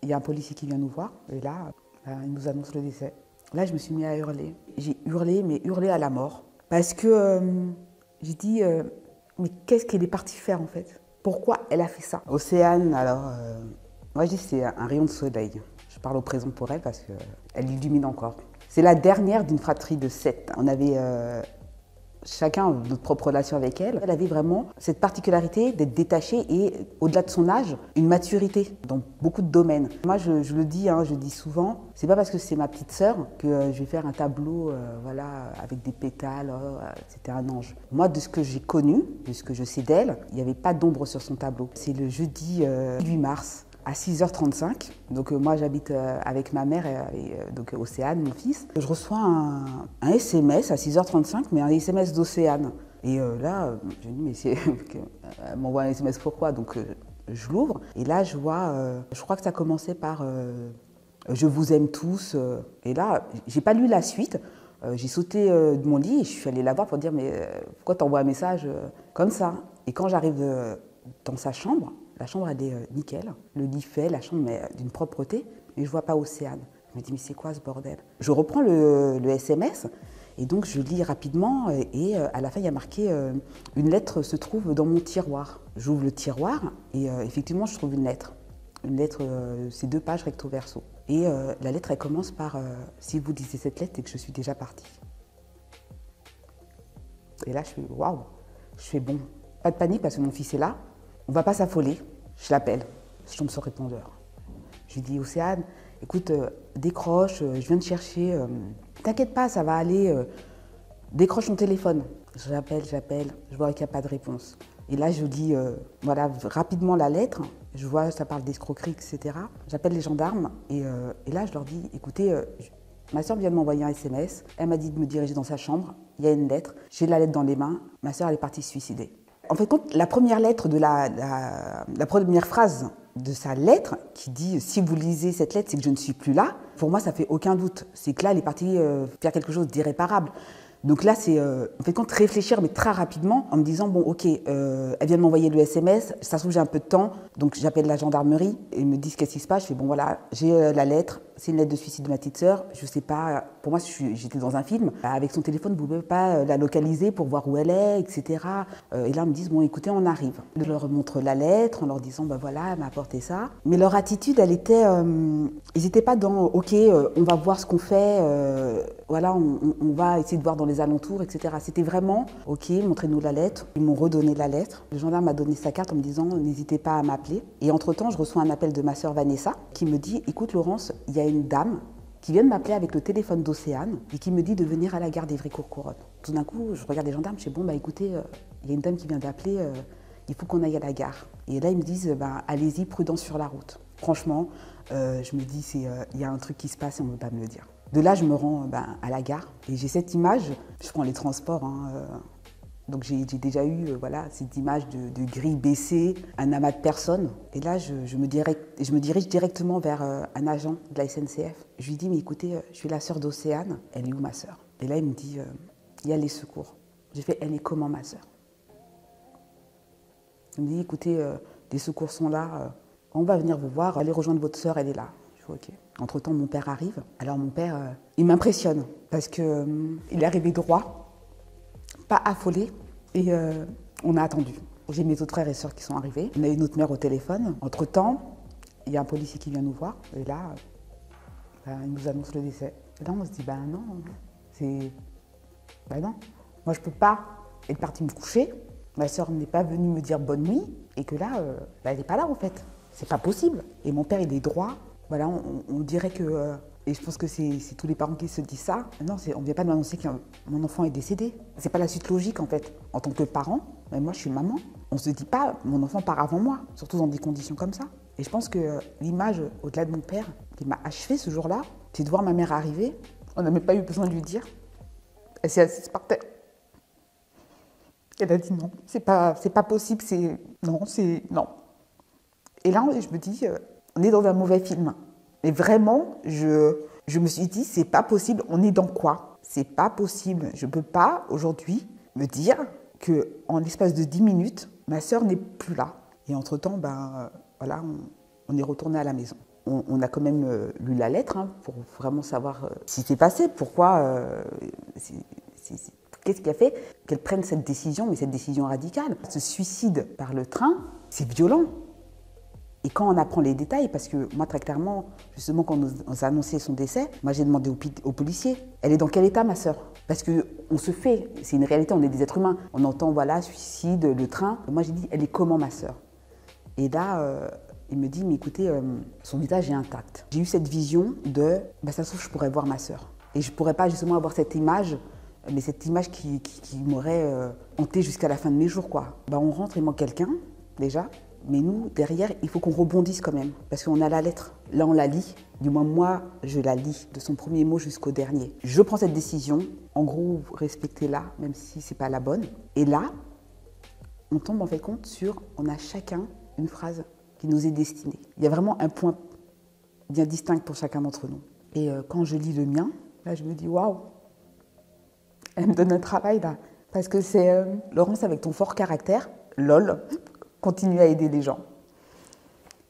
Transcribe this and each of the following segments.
il y a un policier qui vient nous voir, et là, il nous annonce le décès. Là, je me suis mis à hurler. J'ai hurlé, mais hurlé à la mort. Parce que j'ai dit, mais qu'est-ce qu'elle est partie faire en fait? Pourquoi elle a fait ça? Océane, alors, moi je dis c'est un rayon de soleil. Je parle au présent pour elle parce qu'elle illumine encore. C'est la dernière d'une fratrie de 7. On avait chacun notre propre relation avec elle. Elle avait vraiment cette particularité d'être détachée et, au-delà de son âge, une maturité dans beaucoup de domaines. Moi, je le dis, je dis souvent, c'est pas parce que c'est ma petite sœur que je vais faire un tableau voilà, avec des pétales, c'était un ange. Moi, de ce que j'ai connu, de ce que je sais d'elle, il n'y avait pas d'ombre sur son tableau. C'est le jeudi 8 mars. À 6h35, donc moi j'habite avec ma mère et donc Océane, mon fils. Je reçois un SMS à 6h35, mais un SMS d'Océane. Et là, je me dis, mais elle m'envoie un SMS pourquoi? Donc je l'ouvre, et là je vois, je crois que ça commençait par je vous aime tous. Et là, j'ai pas lu la suite. J'ai sauté de mon lit et je suis allée la voir pour dire, mais pourquoi t'envoies un message comme ça? Et quand j'arrive dans sa chambre, la chambre, elle est nickel. Le lit fait, la chambre est d'une propreté, mais je ne vois pas Océane. Je me dis, mais c'est quoi ce bordel? Je reprends le SMS, et donc je lis rapidement, et à la fin, il y a marqué une lettre se trouve dans mon tiroir. J'ouvre le tiroir, et effectivement, je trouve une lettre. Une lettre, c'est 2 pages recto verso. Et la lettre, elle commence par si vous lisez cette lettre, c'est que je suis déjà partie. Et là, je fais waouh. Je fais bon, pas de panique parce que mon fils est là. On ne va pas s'affoler. Je l'appelle, je tombe sur répondeur. Je lui dis, Océane, écoute, décroche, je viens te chercher. T'inquiète pas, ça va aller. Décroche ton téléphone. J'appelle, je vois qu'il n'y a pas de réponse. Et là, je lis voilà, rapidement la lettre. Je vois, ça parle d'escroquerie, etc. J'appelle les gendarmes et là, je leur dis, écoutez, ma soeur vient de m'envoyer un SMS. Elle m'a dit de me diriger dans sa chambre. Il y a une lettre. J'ai la lettre dans les mains. Ma soeur, elle est partie se suicider. En fait, quand la première lettre de la première phrase de sa lettre, qui dit « si vous lisez cette lettre, c'est que je ne suis plus là », pour moi, ça fait aucun doute. C'est que là, elle est partie faire quelque chose d'irréparable. Donc là, c'est en fait, quand réfléchir, mais très rapidement, en me disant « bon, ok, elle vient de m'envoyer le SMS, ça se trouve, j'ai un peu de temps, donc j'appelle la gendarmerie, et ils me disent qu'est-ce qui se passe. Je fais « bon, voilà, j'ai la lettre, c'est une lettre de suicide de ma petite sœur, je sais pas, pour moi, j'étais dans un film, avec son téléphone, vous ne pouvez pas la localiser pour voir où elle est, etc. » Et là, ils me disent « bon, écoutez, on arrive. » Je leur montre la lettre en leur disant « ben voilà, elle m'a apporté ça. » Mais leur attitude, elle était, ils n'étaient pas dans « ok, on va voir ce qu'on fait, voilà, on va essayer de voir dans les alentours, etc. » C'était vraiment « ok, montrez-nous la lettre. » Ils m'ont redonné la lettre. Le gendarme m'a donné sa carte en me disant « n'hésitez pas à m'appeler. » Et entre-temps, je reçois un appel de ma sœur Vanessa qui me dit « écoute Laurence, il y a une dame qui vient de m'appeler avec le téléphone d'Océane et qui me dit de venir à la gare d'Évry-Courcouronnes. » Tout d'un coup, je regarde les gendarmes, je dis « bon, bah écoutez, il y a une dame qui vient d'appeler, il faut qu'on aille à la gare. » Et là, ils me disent « allez-y, prudence sur la route. » Franchement, je me dis il y a un truc qui se passe et on ne veut pas me le dire. De là, je me rends à la gare et j'ai cette image, je prends les transports, donc j'ai déjà eu voilà, cette image de grille baissée, un amas de personnes. Et là, je me dirige directement vers un agent de la SNCF. Je lui dis, mais écoutez, je suis la sœur d'Océane, elle est où ma sœur? Et là, il me dit, il y a les secours. J'ai fait, elle est comment ma sœur? Il me dit, écoutez, les secours sont là, on va venir vous voir, allez rejoindre votre sœur, elle est là. Je fais, ok. Entre-temps, mon père arrive. Alors mon père, il m'impressionne parce qu'il est arrivé droit, pas affolé, et on a attendu. J'ai mes autres frères et sœurs qui sont arrivés. On a eu notre mère au téléphone. Entre-temps, il y a un policier qui vient nous voir. Et là, il nous annonce le décès. Et là, on se dit, non, non. Moi, je peux pas être partie me coucher. Ma sœur n'est pas venue me dire bonne nuit. Et que là, elle n'est pas là, en fait. C'est pas possible. Et mon père, il est droit. Voilà, on dirait que... et je pense que c'est tous les parents qui se disent ça. Non, on ne vient pas de m'annoncer que mon enfant est décédé. C'est pas la suite logique, en fait. En tant que parent, mais moi, je suis maman. On ne se dit pas, mon enfant part avant moi, surtout dans des conditions comme ça. Et je pense que l'image, au-delà de mon père, qui m'a achevé ce jour-là, c'est de voir ma mère arriver. On n'a même pas eu besoin de lui dire. Elle s'est assise par terre. Elle a dit non, c'est pas possible, non. Et là, je me dis, on est dans un mauvais film. Mais vraiment, je me suis dit, c'est pas possible, on est dans quoi? C'est pas possible. Je peux pas, aujourd'hui, me dire qu'en l'espace de 10 minutes, ma sœur n'est plus là. Et entre-temps, voilà, on est retourné à la maison. on a quand même lu la lettre hein, pour vraiment savoir ce qui s'est passé, pourquoi, qu'est-ce qui a fait qu'elle prenne cette décision, mais cette décision radicale. Ce suicide par le train, c'est violent. Et quand on apprend les détails, parce que moi très clairement, justement quand on a annoncé son décès, moi j'ai demandé aux policiers, elle est dans quel état ma sœur? Parce qu'on se fait, c'est une réalité, on est des êtres humains, on entend voilà, suicide, le train. Moi j'ai dit, elle est comment ma sœur? Et là, il me dit, mais écoutez, son visage est intact. J'ai eu cette vision de, ça se trouve je pourrais voir ma sœur. Et je ne pourrais pas justement avoir cette image, mais cette image qui m'aurait hantée jusqu'à la fin de mes jours, quoi. On rentre, il manque quelqu'un, déjà. Mais nous, derrière, il faut qu'on rebondisse quand même, parce qu'on a la lettre. Là, on la lit. Du moins, moi, je la lis, de son premier mot jusqu'au dernier. Je prends cette décision. En gros, respectez-la, même si ce n'est pas la bonne. Et là, on tombe en fait compte sur, on a chacun une phrase qui nous est destinée. Il y a vraiment un point bien distinct pour chacun d'entre nous. Et quand je lis le mien, là, je me dis, waouh, elle me donne un travail, là. Parce que c'est Laurence, avec ton fort caractère, lol, continue à aider les gens.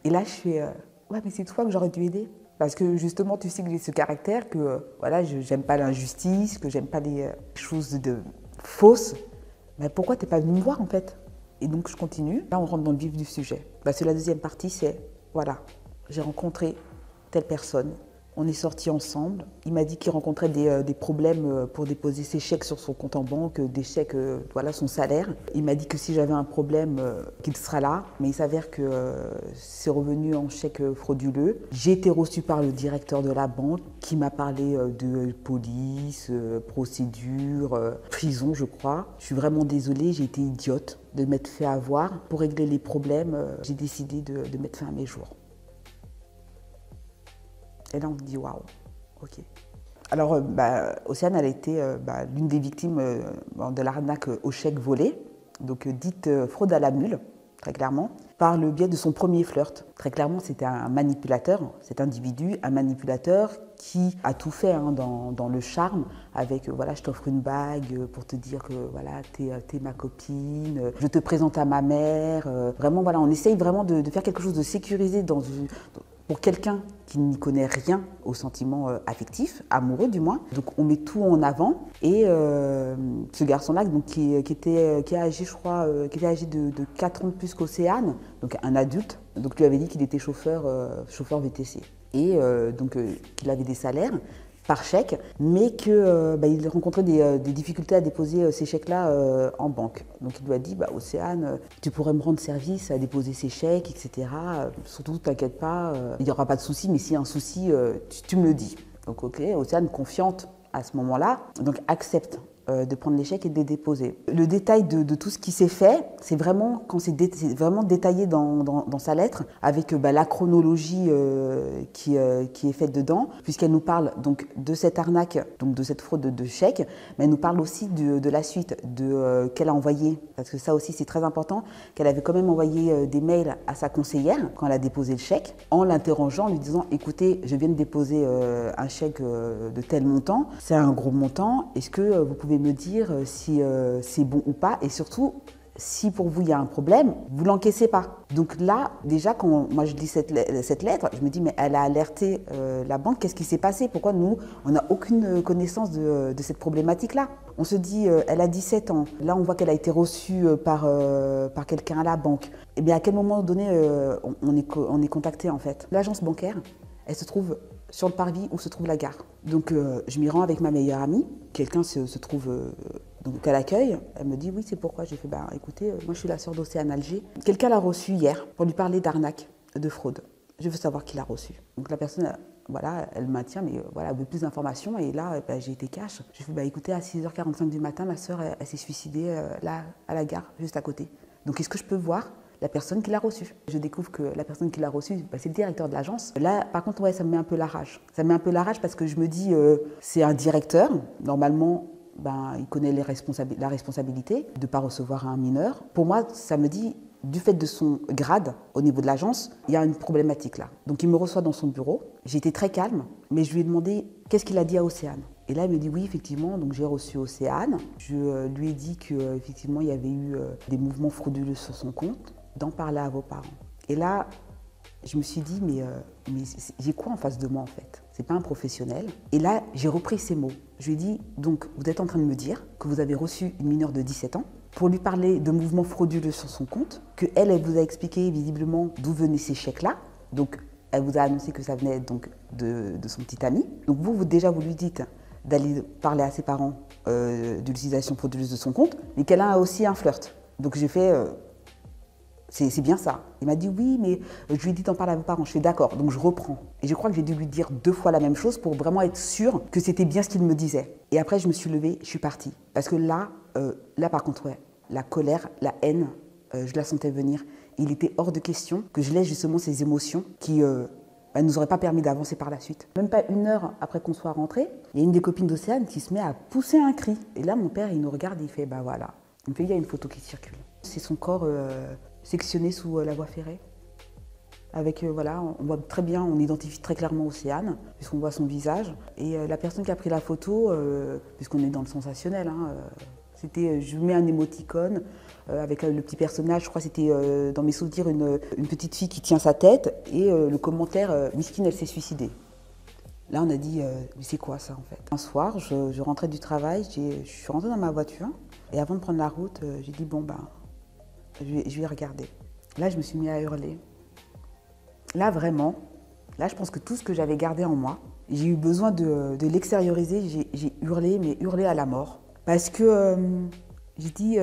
Et là, je fais, ouais, mais c'est toi que j'aurais dû aider. Parce que justement, tu sais que j'ai ce caractère, que voilà, j'aime pas l'injustice, que j'aime pas les choses fausses. Mais pourquoi t'es pas venu me voir en fait? Et donc je continue. Là, on rentre dans le vif du sujet. Parce que la deuxième partie, c'est, voilà, j'ai rencontré telle personne. On est sortis ensemble. Il m'a dit qu'il rencontrait des problèmes pour déposer ses chèques sur son compte en banque, des chèques, voilà, son salaire. Il m'a dit que si j'avais un problème, qu'il sera là. Mais il s'avère que c'est revenu en chèque frauduleux. J'ai été reçue par le directeur de la banque qui m'a parlé de police, procédure, prison, je crois. Je suis vraiment désolée, j'ai été idiote de m'être fait avoir. Pour régler les problèmes, j'ai décidé de mettre fin à mes jours. Et là, on me dit, waouh, ok. Alors, Océane, elle a été l'une des victimes de l'arnaque au chèque volé, donc dite fraude à la mule, très clairement, par le biais de son premier flirt. Très clairement, c'était un manipulateur, cet individu, un manipulateur qui a tout fait hein, dans le charme, avec voilà, je t'offre une bague pour te dire que voilà, t'es ma copine, je te présente à ma mère. Vraiment, voilà, on essaye vraiment de faire quelque chose de sécurisé pour quelqu'un qui n'y connaît rien aux sentiments affectifs, amoureux du moins. Donc on met tout en avant. Et ce garçon-là, donc, qui est âgé, je crois, qui était âgé de 4 ans de plus qu'Océane, donc un adulte, donc lui avait dit qu'il était chauffeur VTC. Et qu'il avait des salaires par chèque, mais qu'il rencontrait des difficultés à déposer ces chèques-là en banque. Donc il lui a dit, Océane, tu pourrais me rendre service à déposer ces chèques, etc. Surtout, t'inquiète pas, il n'y aura pas de souci, mais s'il y a un souci, tu me le dis. Donc ok, Océane, confiante à ce moment-là, donc accepte de prendre les chèques et de les déposer. Le détail de tout ce qui s'est fait, c'est vraiment, c'est vraiment détaillé dans sa lettre, avec la chronologie qui est faite dedans, puisqu'elle nous parle donc de cette arnaque, donc de cette fraude de chèques, mais elle nous parle aussi de la suite, qu'elle a envoyé, parce que ça aussi c'est très important, qu'elle avait quand même envoyé des mails à sa conseillère quand elle a déposé le chèque, en l'interrogeant, en lui disant, écoutez, je viens de déposer un chèque de tel montant, c'est un gros montant, est-ce que vous pouvez me dire si c'est bon ou pas, et surtout, si pour vous il y a un problème, vous l'encaissez pas. Donc là, déjà, quand moi je lis cette lettre, je me dis, mais elle a alerté la banque, qu'est-ce qui s'est passé? Pourquoi nous, on n'a aucune connaissance de cette problématique-là? On se dit, elle a 17 ans, là on voit qu'elle a été reçue par quelqu'un à la banque. Et bien à quel moment donné, on est contacté en fait? L'agence bancaire, elle se trouve sur le parvis où se trouve la gare. Donc je m'y rends avec ma meilleure amie. Quelqu'un se trouve donc à l'accueil. Elle me dit oui, c'est pourquoi. J'ai fait écoutez, moi je suis la sœur d'Océane Alger. Quelqu'un l'a reçue hier pour lui parler d'arnaque, de fraude. Je veux savoir qui l'a reçue. Donc la personne, voilà, elle maintient, mais voilà, elle veut plus d'informations. Et là, j'ai été cash. J'ai fait écoutez, à 6h45 du matin, ma sœur, elle s'est suicidée là, à la gare, juste à côté. Donc est-ce que je peux voir la personne qui l'a reçue? Je découvre que la personne qui l'a reçue, c'est le directeur de l'agence. Là, par contre, ouais, ça me met un peu la rage. Ça me met un peu la rage parce que je me dis, c'est un directeur. Normalement, il connaît la responsabilité de ne pas recevoir un mineur. Pour moi, ça me dit, du fait de son grade au niveau de l'agence, il y a une problématique là. Donc il me reçoit dans son bureau. J'ai été très calme, mais je lui ai demandé qu'est-ce qu'il a dit à Océane. Et là, il me dit oui, effectivement, donc j'ai reçu Océane. Je lui ai dit qu'effectivement, il y avait eu des mouvements frauduleux sur son compte, d'en parler à vos parents. Et là, Je me suis dit, mais j'ai quoi en face de moi en fait? C'est pas un professionnel. Et là, j'ai repris ces mots. Je lui ai dit, donc vous êtes en train de me dire que vous avez reçu une mineure de 17 ans pour lui parler de mouvements frauduleux sur son compte, qu'elle vous a expliqué visiblement d'où venaient ces chèques-là. Donc elle vous a annoncé que ça venait donc de son petit ami. Donc déjà vous lui dites d'aller parler à ses parents de l'utilisation frauduleuse de son compte, mais qu'elle a aussi un flirt. Donc j'ai fait... c'est bien ça. Il m'a dit oui, mais je lui ai dit d'en parler à vos parents. Je fais d'accord, donc je reprends. Et je crois que j'ai dû lui dire 2 fois la même chose pour vraiment être sûre que c'était bien ce qu'il me disait. Et après, je me suis levée, je suis partie. Parce que là par contre, ouais, la colère, la haine, je la sentais venir. Il était hors de question que je laisse justement ces émotions qui ne nous auraient pas permis d'avancer par la suite. Même pas 1 heure après qu'on soit rentré, il y a une des copines d'Océane qui se met à pousser un cri. Et là, mon père, il nous regarde et il fait, bah voilà. Il me fait, il y a une photo qui circule. C'est son corps... sectionné sous la voie ferrée. Avec, voilà, on voit très bien, on identifie très clairement Océane, puisqu'on voit son visage. Et la personne qui a pris la photo, puisqu'on est dans le sensationnel, c'était, je mets un émoticône avec le petit personnage, je crois que c'était dans mes souvenirs une petite fille qui tient sa tête, et le commentaire, Miskine, elle s'est suicidée. Là, on a dit, mais c'est quoi ça en fait? Un soir, je rentrais du travail, je suis rentrée dans ma voiture, et avant de prendre la route, j'ai dit, bon ben, je vais regarder. Là, je me suis mis à hurler. Là, vraiment, là, je pense que tout ce que j'avais gardé en moi, j'ai eu besoin de l'extérioriser. J'ai hurlé, mais hurlé à la mort. Parce que j'ai dit,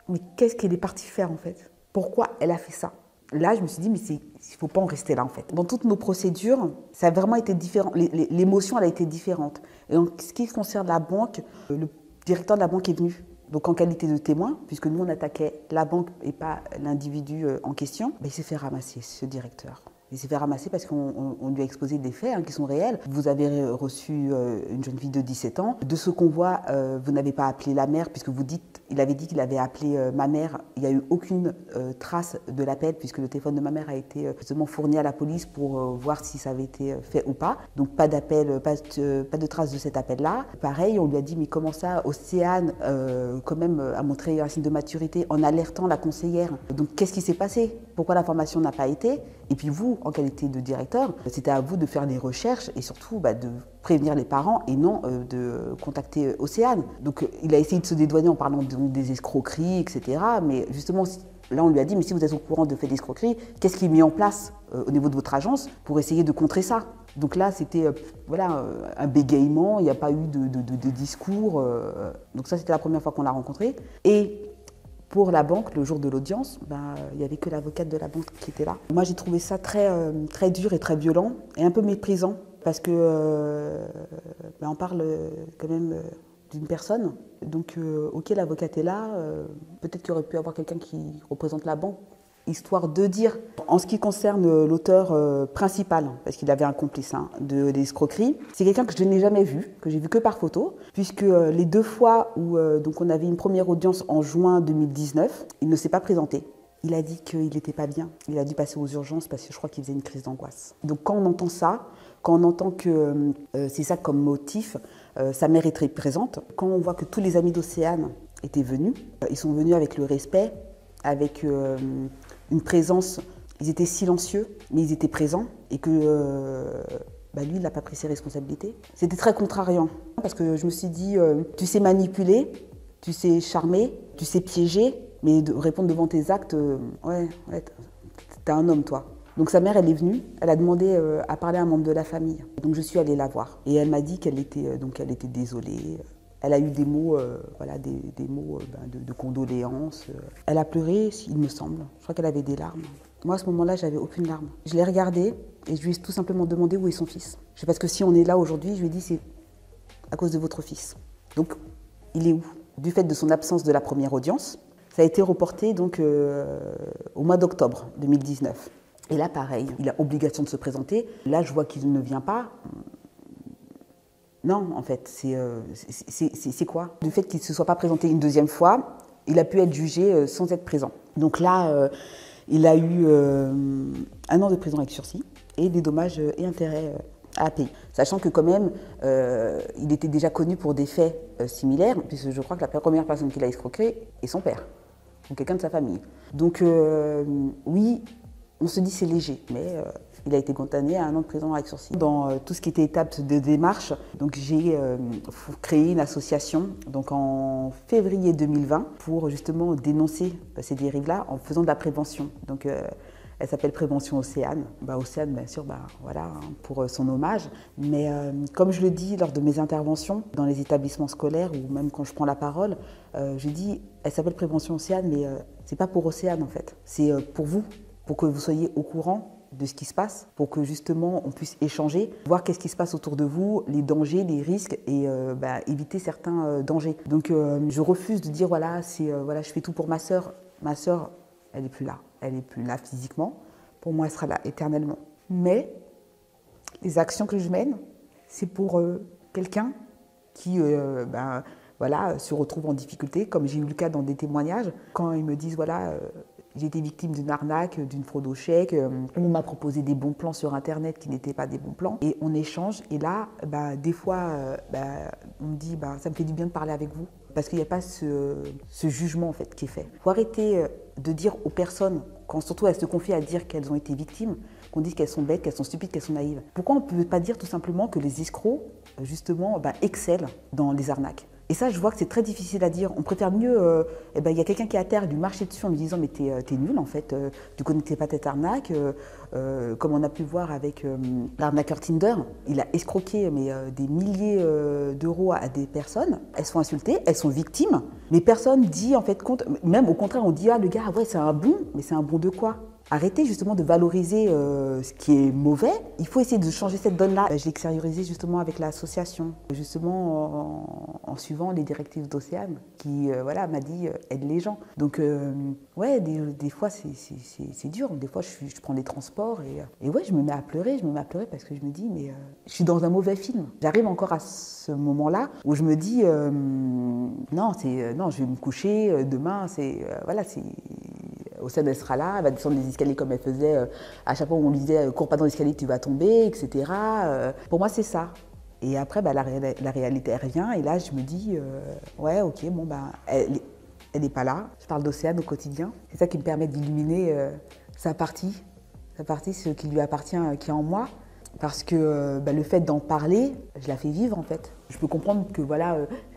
mais qu'est-ce qu'elle est partie faire en fait? Pourquoi elle a fait ça? Là, je me suis dit, mais il ne faut pas en rester là en fait. Dans toutes nos procédures, ça a vraiment été différent. L'émotion, elle a été différente. Et en ce qui concerne la banque, le directeur de la banque est venu. Donc en qualité de témoin, puisque nous on attaquait la banque et pas l'individu en question, il s'est fait ramasser, ce directeur. Il s'est fait ramasser parce qu'on lui a exposé des faits qui sont réels. Vous avez reçu une jeune fille de 17 ans. De ce qu'on voit, vous n'avez pas appelé la mère, puisque il avait dit qu'il avait appelé ma mère. Il n'y a eu aucune trace de l'appel, puisque le téléphone de ma mère a été justement fourni à la police pour voir si ça avait été fait ou pas. Donc pas d'appel, pas de trace de cet appel-là. Pareil, on lui a dit, mais comment ça, Océane, quand même, a montré un signe de maturité en alertant la conseillère. Donc qu'est-ce qui s'est passé? Pourquoi l'information n'a pas été? Et puis vous, en qualité de directeur, c'était à vous de faire les recherches et surtout de prévenir les parents et non de contacter Océane. Donc il a essayé de se dédouaner en parlant des escroqueries, etc. Mais justement, là on lui a dit, mais si vous êtes au courant de faits d'escroquerie, qu'est-ce qui est mis en place au niveau de votre agence pour essayer de contrer ça? Donc là, c'était un bégaiement, il n'y a pas eu de discours. Donc ça, c'était la première fois qu'on l'a rencontré. Et pour la banque, le jour de l'audience, il n'y avait que l'avocate de la banque qui était là. Moi, j'ai trouvé ça très dur et très violent et un peu méprisant parce que on parle quand même d'une personne. Donc, ok, l'avocate est là, peut-être qu'il aurait pu y avoir quelqu'un qui représente la banque, histoire de dire, en ce qui concerne l'auteur principal, parce qu'il avait un complice de l'escroquerie, c'est quelqu'un que je n'ai jamais vu, que j'ai vu que par photo, puisque les 2 fois où donc on avait une première audience en juin 2019, il ne s'est pas présenté. Il a dit qu'il n'était pas bien, il a dû passer aux urgences parce que je crois qu'il faisait une crise d'angoisse. Donc quand on entend ça, quand on entend que c'est ça comme motif, sa mère est très présente, quand on voit que tous les amis d'Océane étaient venus, ils sont venus avec le respect, avec une présence, ils étaient silencieux, mais ils étaient présents, et que lui, il n'a pas pris ses responsabilités. C'était très contrariant, parce que je me suis dit, tu sais manipuler, tu sais charmer, tu sais piéger, mais de répondre devant tes actes, t'es un homme, toi. Donc sa mère, elle est venue, elle a demandé à parler à un membre de la famille. Donc je suis allée la voir, et elle m'a dit qu'elle était désolée. Elle a eu des mots, des mots de condoléances. Elle a pleuré, il me semble. Je crois qu'elle avait des larmes. Moi, à ce moment-là, j'avais aucune larme. Je l'ai regardée et je lui ai tout simplement demandé où est son fils. Parce que si on est là aujourd'hui, je lui ai dit, c'est à cause de votre fils. Donc, il est où? Du fait de son absence de la première audience, ça a été reporté donc, au mois d'octobre 2019. Et là, pareil, il a obligation de se présenter. Là, je vois qu'il ne vient pas. Non, en fait, c'est quoi? Du fait qu'il ne se soit pas présenté une 2e fois, il a pu être jugé sans être présent. Donc là, il a eu 1 an de prison avec sursis et des dommages et intérêts à payer. Sachant que quand même, il était déjà connu pour des faits similaires, puisque je crois que la première personne qu'il a escroqué est son père, ou quelqu'un de sa famille. Donc oui, On se dit c'est léger, mais il a été condamné à 1 an de prison avec sursis. Dans tout ce qui était étape de démarche, donc j'ai créé une association donc en février 2020 pour justement dénoncer ces dérives-là en faisant de la prévention. Donc, elle s'appelle Prévention Océane. Océane, bien sûr, voilà, pour son hommage. Mais comme je le dis lors de mes interventions dans les établissements scolaires ou même quand je prends la parole, je dis, elle s'appelle Prévention Océane, mais c'est pas pour Océane en fait. C'est pour vous, pour que vous soyez au courant de ce qui se passe, pour que justement on puisse échanger, voir qu'est-ce qui se passe autour de vous, les dangers, les risques et éviter certains dangers. Donc je refuse de dire voilà, je fais tout pour ma sœur. Ma sœur, elle n'est plus là. Elle n'est plus là physiquement. Pour moi, elle sera là éternellement. Mais les actions que je mène, c'est pour quelqu'un qui se retrouve en difficulté, comme j'ai eu le cas dans des témoignages, quand ils me disent j'ai été victime d'une arnaque, d'une fraude au chèque, on m'a proposé des bons plans sur Internet qui n'étaient pas des bons plans, et on échange, et là, des fois, on me dit, ça me fait du bien de parler avec vous, parce qu'il n'y a pas ce jugement en fait qui est fait. Il faut arrêter de dire aux personnes, quand surtout elles se confient à dire qu'elles ont été victimes, qu'on dise qu'elles sont bêtes, qu'elles sont stupides, qu'elles sont naïves. Pourquoi on ne peut pas dire tout simplement que les escrocs, justement, excellent dans les arnaques? Et ça, je vois que c'est très difficile à dire. On préfère mieux, il y a quelqu'un qui est à terre, lui marcher dessus en lui disant « mais t'es nul en fait, tu connaissais pas cette arnaque ». Comme on a pu voir avec l'arnaqueur Tinder, il a escroqué des milliers d'euros à des personnes. Elles sont insultées, elles sont victimes, mais personne dit en fait compte, même au contraire on dit « ah le gars, ouais c'est un bon », mais c'est un bon de quoi ? Arrêtez justement de valoriser ce qui est mauvais. Il faut essayer de changer cette donne-là. Je l'ai extériorisé justement avec l'association, justement en suivant les directives d'Océane, qui m'a dit aide les gens. Donc des fois c'est dur. Des fois je prends des transports et je me mets à pleurer. Je me mets à pleurer parce que je me dis mais je suis dans un mauvais film. J'arrive encore à ce moment-là où je me dis non, je vais me coucher demain. Océane, elle sera là, elle va descendre les escaliers comme elle faisait. À chaque fois où on lui disait « cours pas dans l'escalier, tu vas tomber », etc. Pour moi, c'est ça. Et après, la réalité, elle revient. Et là, je me dis elle n'est pas là. Je parle d'Océane au quotidien. C'est ça qui me permet d'illuminer sa partie, ce qui lui appartient, qui est en moi. Parce que le fait d'en parler, je la fais vivre en fait. Je peux comprendre que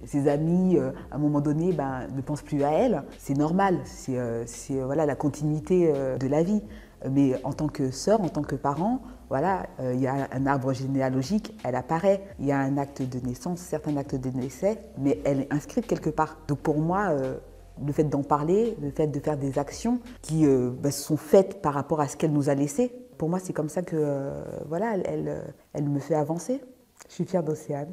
ses amis, à un moment donné, ne pensent plus à elle. C'est normal, c'est la continuité de la vie. Mais en tant que sœur, en tant que parent, il y a un arbre généalogique, elle apparaît. Il y a un acte de naissance, certains actes de décès, mais elle est inscrite quelque part. Donc pour moi, le fait d'en parler, le fait de faire des actions qui sont faites par rapport à ce qu'elle nous a laissé, pour moi, c'est comme ça que elle me fait avancer. Je suis fière d'Océane.